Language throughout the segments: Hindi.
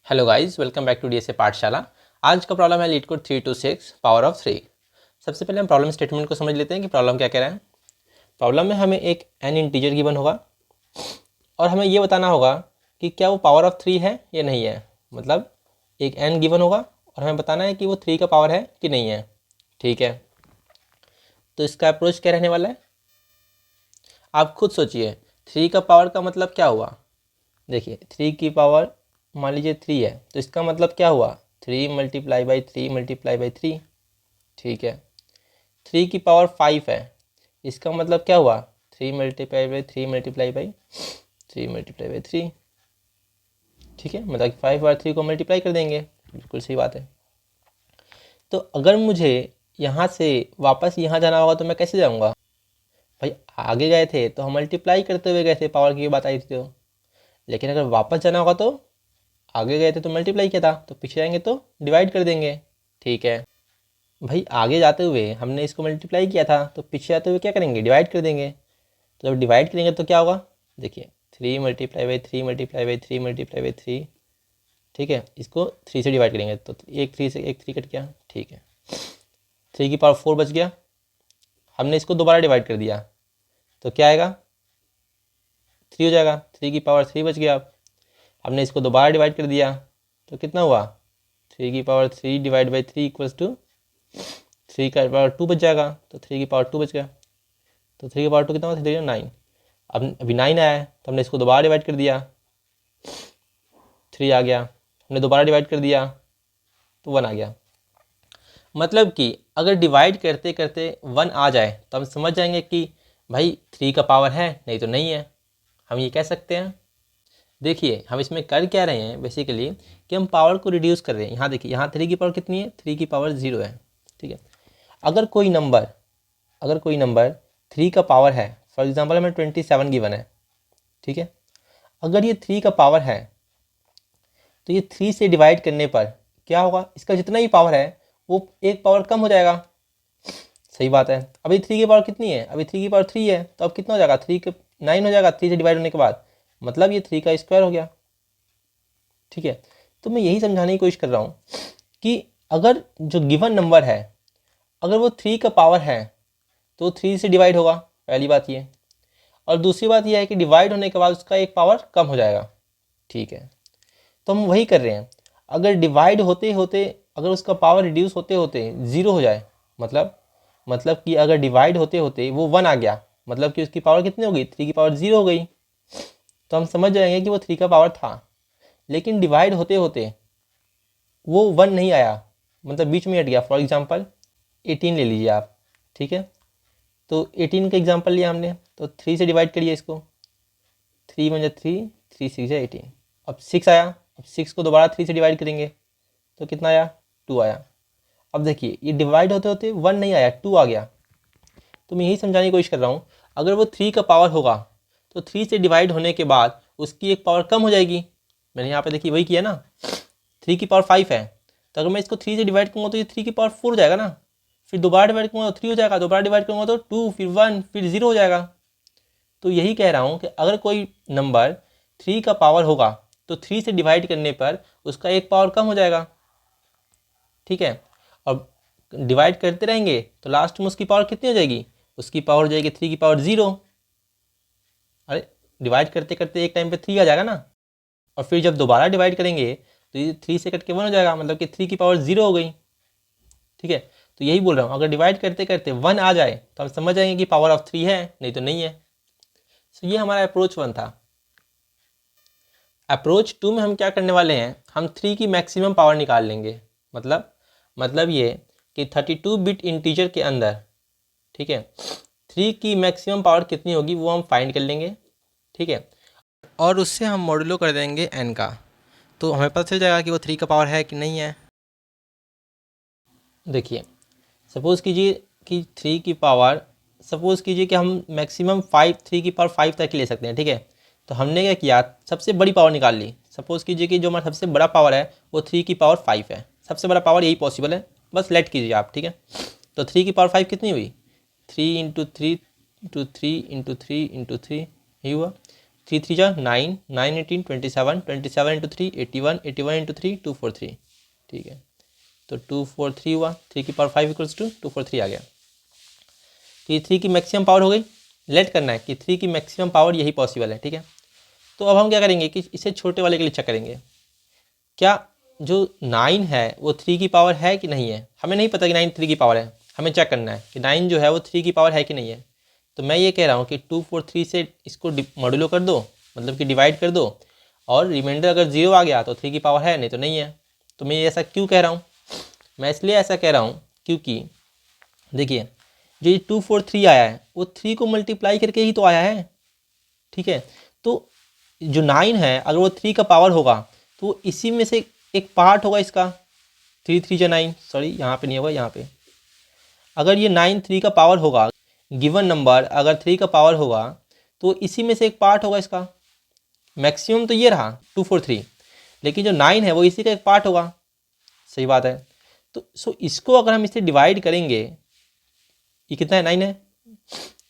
Hello guys, welcome back to DSA Pathshala. आज का प्रॉब्लम है लीड कोड 326 पावर ऑफ 3। सबसे पहले हम प्रॉब्लम स्टेटमेंट को समझ लेते हैं कि प्रॉब्लम क्या कह रहा है। प्रॉब्लम में हमें एक n इंटीजर गिवन होगा और हमें ये बताना होगा कि क्या वो पावर ऑफ 3 है या नहीं है। मतलब एक n गिवन होगा और हमें बताना है कि वो 3 का पावर है कि नहीं है। ठीक है, तो इसका अप्रोच क्या रहने वाला है आप खुद सोचिए। 3 का पावर का मतलब क्या हुआ। देखिए 3 की पावर मान लीजिए 3 है, तो इसका मतलब क्या हुआ 3 मल्टीप्लाई बाई 3 मल्टीप्लाई बाई 3। ठीक है, 3 की पावर 5 है, इसका मतलब क्या हुआ 3 multiply by 3 multiply by 3 multiply by 3। ठीक है, मतलब 5 बार 3 को मल्टीप्लाई कर देंगे। बिल्कुल सही बात है। तो अगर मुझे यहाँ से वापस यहाँ जाना होगा तो मैं कैसे जाऊँगा भाई। आगे गए थे तो हम मल्टीप्लाई करते हुए गए थे, पावर की बात आई थी तो। लेकिन अगर वापस जाना होगा तो आगे गए थे तो मल्टीप्लाई किया था, तो पीछे जाएंगे तो डिवाइड कर देंगे। ठीक है भाई, आगे जाते हुए हमने इसको मल्टीप्लाई किया था तो पीछे जाते हुए क्या करेंगे, डिवाइड कर देंगे। तो जब डिवाइड करेंगे तो क्या होगा, देखिए 3 multiply by 3 multiply by 3 multiply by 3। ठीक है, इसको 3 से डिवाइड करेंगे तो एक 3 से एक 3 कट गया। ठीक है, 3 की पावर 4 बच गया। हमने इसको दोबारा डिवाइड कर दिया तो क्या आएगा 3 हो जाएगा। 3 की पावर 3 बच गया। अब हमने इसको दोबारा डिवाइड कर दिया तो कितना हुआ 3 की power 3 divide by 3 equals to 3 का पावर 2 बच जाएगा। तो 3 की पावर 2 बच गया। तो 3 की पावर 2 कितना हुआ 3 9। अब अभी 9 आया है तो हमने इसको दोबारा डिवाइड कर दिया, 3 आ गया। हमने दोबारा डिवाइड कर दिया तो 1 आ गया। मतलब कि अगर डिवाइड करते करते 1 आ जाए तो हम समझ जाएंगे कि भाई 3 का पावर है, नहीं तो नहीं है। हम ये कह सकते हैं। देखिए हम इसमें कर क्या रहे हैं बेसिकली कि हम पावर को रिड्यूस कर रहे हैं। यहाँ देखिए, यहाँ 3 की पावर कितनी है, 3 की पावर 0 है। ठीक है, अगर कोई नंबर 3 का पावर है, फॉर एग्जांपल हमें 27 गिवन है। ठीक है, अगर ये 3 का पावर है तो ये 3 से डिवाइड करने पर क्या होगा, इसका जितना ही पावर है वो एक पावर कम हो जाएगा। सही बात है। अभी 3 की पावर कितनी है, अभी 3 की पावर 3 है, तो अब कितना हो जाएगा 3 के 9 हो जाएगा 3 से डिवाइड होने के बाद। मतलब ये 3 का स्क्वायर हो गया। ठीक है, तो मैं यही समझाने की कोशिश कर रहा हूँ कि अगर जो गिवन नंबर है अगर वो 3 का पावर है तो 3 से डिवाइड होगा, पहली बात ये। और दूसरी बात ये है कि डिवाइड होने के बाद उसका एक पावर कम हो जाएगा। ठीक है, तो हम वही कर रहे हैं। अगर डिवाइड होते होते अगर उसका पावर रिड्यूस होते होते 0 हो जाए, मतलब कि अगर डिवाइड होते होते वो 1 आ गया, मतलब कि उसकी पावर कितनी हो गई 3 की पावर 0 हो गई, तो हम समझ जाएंगे कि वो 3 का पावर था। लेकिन डिवाइड होते होते वो 1 नहीं आया, मतलब बीच में हट गया। फॉर एग्जांपल 18 ले लीजिए आप। ठीक है, तो 18 का एग्जांपल लिया हमने तो 3 से डिवाइड करिए इसको। 3 वन 3, 3 6 18। अब 6 आया, अब 6 को दोबारा 3 से डिवाइड करेंगे तो कितना आया 2 आया। अब देखिए ये डिवाइड होते होते 1 नहीं आया, 2 आ गया। तो मैं यही समझाने की कोशिश कर रहा हूँ, अगर वो 3 का पावर होगा तो 3 से डिवाइड होने के बाद उसकी एक पावर कम हो जाएगी। मैंने यहाँ पे देखिए वही किया ना। 3 की पावर 5 है, तो अगर मैं इसको 3 से डिवाइड करूँगा तो ये 3 की पावर 4 हो जाएगा ना। फिर दोबारा डिवाइड करूँगा तो 3 हो जाएगा, दोबारा डिवाइड करूँगा तो 2, फिर 1, फिर 0 हो जाएगा। तो यही कह रहा हूँ कि अगर कोई नंबर 3 का पावर होगा तो 3 से डिवाइड करने पर उसका एक पावर कम हो जाएगा। ठीक है, और डिवाइड करते रहेंगे तो लास्ट में उसकी पावर कितनी हो जाएगी, उसकी पावर हो जाएगी 3 की पावर 0। अरे डिवाइड करते करते एक टाइम पे 3 आ जाएगा ना, और फिर जब दोबारा डिवाइड करेंगे तो ये 3 से कट के 1 हो जाएगा, मतलब कि 3 की पावर 0 हो गई। ठीक है, तो यही बोल रहा हूँ, अगर डिवाइड करते करते 1 आ जाए तो हम समझ जाएंगे कि पावर ऑफ 3 है, नहीं तो नहीं है। सो ये हमारा अप्रोच 1 था। अप्रोच 2 में हम क्या करने वाले हैं, हम 3 की मैक्सिमम पावर निकाल लेंगे। मतलब ये कि 32 बिट इंटीजर के अंदर, ठीक है, 3 की मैक्सिमम पावर कितनी होगी वो हम फाइंड कर लेंगे। ठीक है, और उससे हम मॉडुलो कर देंगे n का, तो हमें पता चल जाएगा कि वो 3 का पावर है कि नहीं है। देखिए सपोज़ कीजिए कि 3 की पावर, सपोज़ कीजिए कि हम मैक्सिमम 3 की पावर 5 तक ले सकते हैं। ठीक है, तो हमने क्या किया, सबसे बड़ी पावर निकाल ली। सपोज़ कीजिए कि जो हमारा सबसे बड़ा पावर है वो 3 की पावर 5 है। सबसे बड़ा पावर यही पॉसिबल है, बस लेट कीजिए आप। ठीक है, तो 3 की पावर 5 कितनी हुई, 3 × 3 × 3 × 3 × 3 यही हुआ। 3 3 जा 9, 9 18 27, 27 इंटू 3 81, 81 इंटू 3 243, ठीक है। तो 243 हुआ, 3 की पावर 5 इक्वल्स टू 243 आ गया। तो ये 3 की मैक्सिमम पावर हो गई। लेट करना है कि 3 की मैक्सिमम पावर यही पॉसिबल है, ठीक है। तो अब हम क्या करेंगे कि इसे छोटे वाले के लिए चेक करेंगे, क्या जो 9 है वो 3 की पावर है कि नहीं है। हमें नहीं पता कि 9 3 की पावर है, हमें चेक करना है कि 9 जो है वो 3 की पावर है कि नहीं है। तो मैं ये कह रहा हूँ कि 243 से इसको मॉड्यूलो कर दो, मतलब कि डिवाइड कर दो, और रिमाइंडर अगर 0 आ गया तो 3 की पावर है, नहीं तो नहीं है। तो मैं ऐसा क्यों कह रहा हूँ, मैं इसलिए ऐसा कह रहा हूँ क्योंकि देखिए जो ये 243 आया है वो 3 को मल्टीप्लाई करके ही तो आया है, ठीक है। तो जो 9 है अगर वो 3 का पावर होगा तो इसी में से एक पार्ट होगा इसका। 3 3 जा 9, सॉरी यहाँ पे नहीं होगा, यहाँ पे अगर ये 9 3 का पावर होगा, गिवन नंबर अगर 3 का पावर होगा तो इसी में से एक पार्ट होगा इसका। मैक्सिमम तो ये रहा 243, लेकिन जो 9 है वो इसी का एक पार्ट होगा, सही बात है। तो इसको अगर हम इससे डिवाइड करेंगे, ये कितना है 9 है,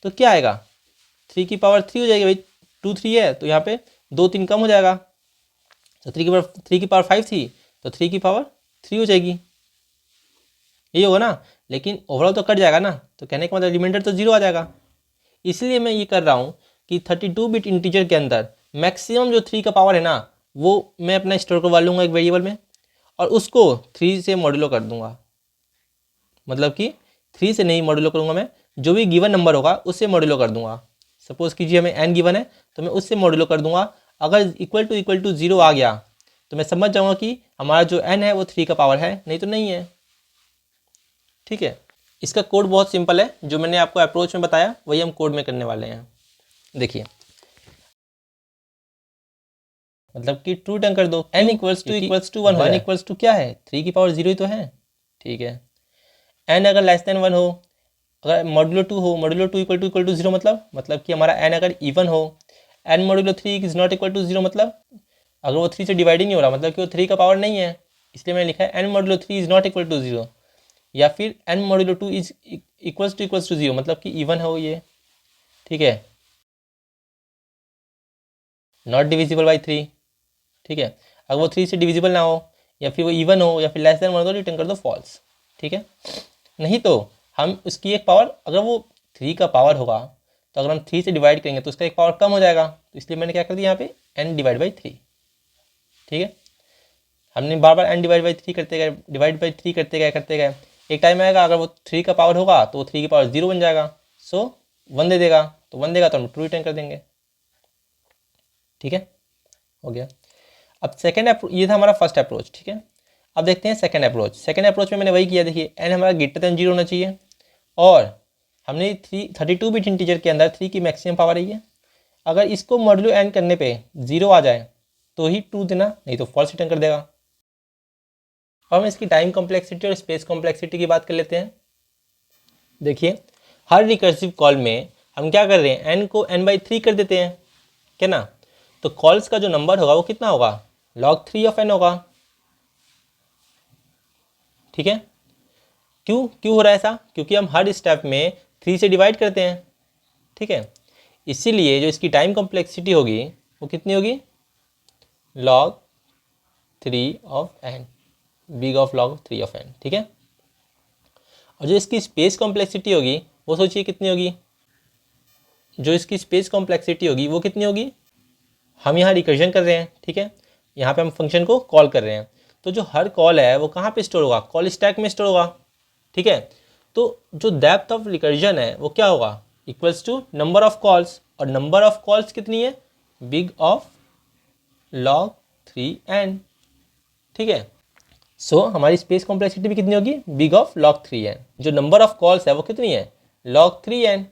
तो क्या आएगा 3 की पावर 3 हो जाएगी भाई, 2 3 है तो यहाँ पे 2 3 कम हो जाएगा। तो 3 की पावर 5 थी तो 3 की पावर 3 हो जाएगी, यही होगा ना। लेकिन ओवरऑल तो कट जाएगा ना, तो कहने का मतलब रिमाइंडर तो 0 आ जाएगा। इसलिए मैं ये कर रहा हूँ कि 32 बिट इंटीजर के अंदर मैक्सिमम जो 3 का पावर है ना वो मैं अपना स्टोर करवा लूँगा एक वेरिएबल में, और उसको 3 से मॉड्यूलो कर दूंगा। मतलब कि 3 से नहीं मॉड्यूलो करूँगा मैं, जो भी गिवन नंबर होगा उससे मॉड्यूलो कर दूंगा। सपोज कीजिए हमें n गिवन है तो मैं उससे मॉड्यूलो कर दूंगा। अगर इक्वल टू 0 आ गया तो मैं समझ जाऊँगा कि हमारा जो n है वो 3 का पावर है, नहीं तो नहीं है, ठीक है। इसका कोड बहुत सिंपल है, जो मैंने आपको अप्रोच में बताया वही हम कोड में करने वाले हैं। देखिए मतलब कि ट्रू टर्न कर दो, n equals to 1 1 equals to क्या है 3 की पावर 0 ही तो है, ठीक है। n अगर लेस देन 1 हो, अगर मॉड्यूलो 2 हो, मॉड्यूलो 2 इक्वल टू 0 मतलब कि हमारा n अगर इवन हो, n modulo 3 is not equal to 0 मतलब अगर वो 3 से डिवाइड ही नहीं हो रहा मतलब कि वो 3 का पावर नहीं है, इसलिए मैंने लिखा है n modulo 3 is not equal to 0। या फिर n modulo 2 is equals to 0 मतलब कि इवन हो ये, ठीक है, नॉट डिविजिबल बाई 3, ठीक है। अगर वो 3 से डिविजिबल ना हो या फिर वो इवन हो या फिर लेस देन 1 हो तो रिटर्न कर दो फॉल्स, ठीक है। नहीं तो हम उसकी एक पावर, अगर वो 3 का पावर होगा तो अगर हम 3 से डिवाइड करेंगे तो उसका एक पावर कम हो जाएगा, तो इसलिए मैंने क्या कर दिया यहाँ पे n डिवाइड बाई 3, ठीक है। हमने बार बार n डिवाइड बाई 3 करते गए, एक टाइम आएगा अगर वो 3 का पावर होगा तो वो 3 की पावर 0 बन जाएगा, सो 1 दे देगा, तो 1 देगा तो हम ट्रू रिटर्न कर देंगे, ठीक है, हो गया। अब सेकेंड ये था हमारा फर्स्ट अप्रोच, ठीक है। अब देखते हैं सेकेंड अप्रोच में मैंने वही किया। देखिए n हमारा ग्रेटर देन 0 होना चाहिए, और हमने 32 बिट इंटीजर के अंदर 3 की मैक्सिमम पावर है, अगर इसको मॉड्यूलो n करने पे 0 आ जाए तो ही ट्रू देना, नहीं तो फॉल्स रिटर्न कर देगा। अब हम इसकी टाइम कॉम्प्लेक्सिटी और स्पेस कॉम्प्लेक्सिटी की बात कर लेते हैं। देखिए हर रिकर्सिव कॉल में हम क्या कर रहे हैं, n को n/3 कर देते हैं, क्या ना। तो कॉल्स का जो नंबर होगा वो कितना होगा, log 3 ऑफ n होगा, ठीक है। क्यों हो रहा है ऐसा, क्योंकि हम हर स्टेप में 3 से डिवाइड करते हैं, ठीक है। इसीलिए जो इसकी टाइम कॉम्प्लेक्सिटी होगी वो कितनी होगी, log 3 of n, big of log 3 of n, ठीक है। और जो इसकी स्पेस कॉम्प्लेक्सिटी होगी वो सोचिए कितनी होगी, जो इसकी स्पेस कॉम्प्लेक्सिटी होगी वो कितनी होगी, हम यहाँ रिकर्जन कर रहे हैं, ठीक है, यहाँ पे हम फंक्शन को कॉल कर रहे हैं, तो जो हर कॉल है वो कहाँ पे स्टोर होगा, कॉल स्टैक में स्टोर होगा, ठीक है। तो जो डेप्थ ऑफ रिकर्जन है वो क्या होगा, equals to number of calls, और नंबर ऑफ कॉल्स कितनी है, बिग ऑफ log 3n, ठीक है। सो हमारी स्पेस कॉम्प्लेक्सिटी भी कितनी होगी, बिग ऑफ log 3n। जो नंबर ऑफ कॉल्स है वो कितनी है, log 3n,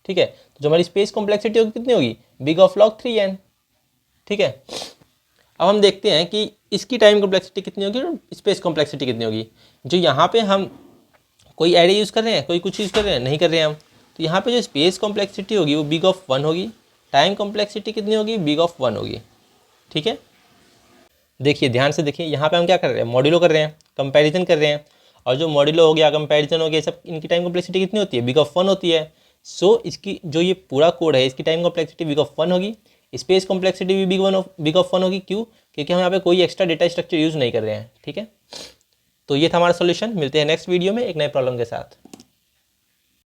ठीक है। तो जो हमारी स्पेस कॉम्प्लेक्सिटी होगी कितनी होगी, बिग ऑफ log 3n, ठीक है। अब हम देखते हैं कि इसकी टाइम कॉम्प्लेक्सिटी कितनी होगी और स्पेस कॉम्प्लेक्सिटी कितनी होगी। जो यहाँ पे हम कोई एरे यूज़ कर रहे हैं, कोई कुछ यूज़ कर रहे हैं, नहीं कर रहे हैं हम, तो यहाँ पे जो स्पेस कॉम्प्लेक्सिटी होगी वो बिग ऑफ 1 होगी, टाइम कॉम्प्लेक्सिटी कितनी होगी, बिग ऑफ 1 होगी, ठीक है। देखिए ध्यान से देखिए, यहाँ पे हम क्या कर रहे हैं, मॉड्यूलो कर रहे हैं, कंपैरिजन कर रहे हैं, और जो मॉड्यूलो हो गया, कंपैरिजन हो गया, सब इनकी टाइम कॉम्प्लेक्सिटी कितनी होती है, बिग ऑफ 1 होती है। सो इसकी जो ये पूरा कोड है इसकी टाइम कॉम्प्लेक्सिटी बिग ऑफ 1 होगी, स्पेस कॉम्प्लेक्सिटी भी बिग ऑफ 1 होगी। क्यों? क्योंकि हम यहाँ पे कोई एक्स्ट्रा डेटा स्ट्रक्चर यूज़ नहीं कर रहे हैं। ठीक है, तो ये था हमारा सॉल्यूशन। मिलते हैं नेक्स्ट वीडियो में एक नए प्रॉब्लम के साथ।